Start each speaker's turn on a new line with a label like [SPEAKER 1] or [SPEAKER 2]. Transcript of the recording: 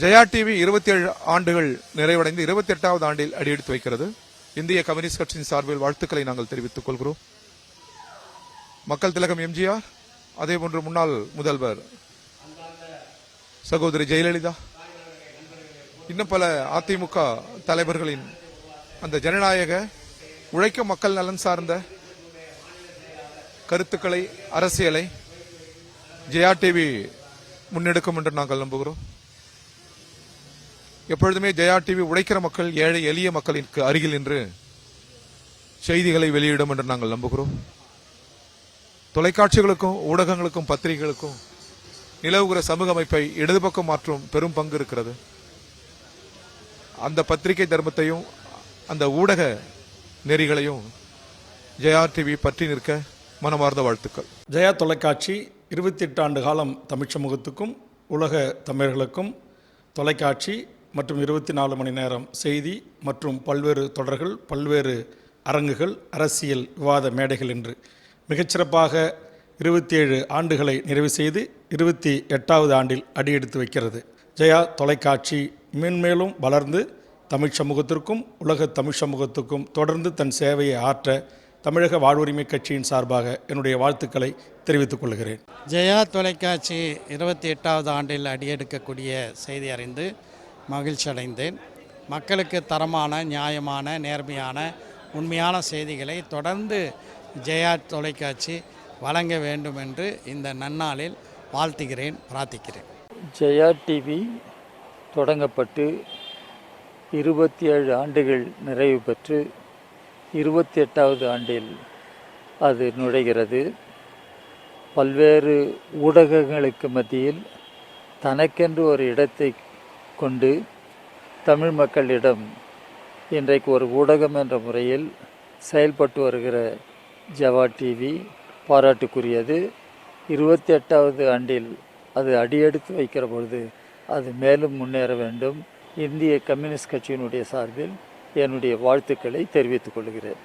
[SPEAKER 1] Jaya TV 27 ஆண்டுகள் நிறைவடைந்து 28வது ஆண்டில் அடியெடுத்து வைக்கிறது. இந்திய கம்யூனிஸ்ட் கட்சியின் சார்பில் வாழ்த்துக்களை நாங்கள் தெரிவித்துக் கொள்கிறோம். மக்கள் திலகம் எம்ஜிஆர், அதேபோன்று முன்னாள் முதல்வர் சகோதரி ஜெயலலிதா, இன்னும் பல அதிமுக தலைவர்களின் அந்த ஜனநாயக உழைக்கும் மக்கள் நலன் சார்ந்த கருத்துக்களை, அரசியலை ஜெயா டிவி முன்னெடுக்கும் என்று நாங்கள் நம்புகிறோம். எப்பொழுதுமே ஜெயா டிவி உழைக்கிற மக்கள், ஏழை எளிய மக்களுக்கு அருகில் நின்று செய்திகளை வெளியிடும் என்று நாங்கள் நம்புகிறோம். தொலைக்காட்சிகளுக்கும் ஊடகங்களுக்கும் பத்திரிகைகளுக்கும் நிலவுகிற சமூக அமைப்பை இடதுபக்கம் மாற்றும் பெரும் பங்கு இருக்கிறது. அந்த பத்திரிகை தர்மத்தையும் அந்த ஊடக நெறிகளையும் ஜெயா டிவி பற்றி நிற்க மனமார்ந்த வாழ்த்துக்கள்.
[SPEAKER 2] ஜெயா தொலைக்காட்சி 28 ஆண்டு காலம் தமிழ் சமூகத்துக்கும் உலக தமிழர்களுக்கும் தொலைக்காட்சி மற்றும் 24 மணி நேரம் செய்தி மற்றும் பல்வேறு தொடர்கள், பல்வேறு அரங்குகள், அரசியல் விவாத மேடைகள் என்று மிகச்சிறப்பாக 27 ஆண்டுகளை நிறைவு செய்து 28வது ஆண்டில் அடியெடுத்து வைக்கிறது. ஜெயா தொலைக்காட்சி மேன்மேலும் வளர்ந்து தமிழ் சமூகத்திற்கும் உலக தமிழ் சமூகத்துக்கும் தொடர்ந்து தன் சேவையை ஆற்ற தமிழக வாழ்வுரிமை கட்சியின் சார்பாக என்னுடைய வாழ்த்துக்களை தெரிவித்துக் கொள்கிறேன்.
[SPEAKER 3] ஜெயா தொலைக்காட்சி 28வது ஆண்டில் அடியெடுக்கக்கூடிய செய்தி அறிந்து மகிழ்ச்சி அடைந்தேன். மக்களுக்கு தரமான, நியாயமான, நேர்மையான, உண்மையான செய்திகளை தொடர்ந்து ஜெயா தொலைக்காட்சி வழங்க வேண்டும் என்று இந்த நன்னாளில் வாழ்த்துகிறேன், பிரார்த்திக்கிறேன்.
[SPEAKER 4] ஜெயா டிவி தொடங்கப்பட்டு 27 ஆண்டுகள் நிறைவு பெற்று 28வது ஆண்டில் அது நுழைகிறது. பல்வேறு ஊடகங்களுக்கு மத்தியில் தனக்கென்று ஒரு இடத்தை கொண்டு தமிழ் மக்களிடம் இன்றைக்கு ஒரு ஊடகம் என்ற முறையில் செயல்பட்டு வருகிற ஜெயா டிவி பாராட்டுக்குரியது. 28வது ஆண்டில் அது அடியெடுத்து வைக்கிற பொழுது அது மேலும் முன்னேற வேண்டும். இந்திய கம்யூனிஸ்ட் கட்சியினுடைய சார்பில் என்னுடைய வாழ்த்துக்களை தெரிவித்துக் கொள்கிறேன்.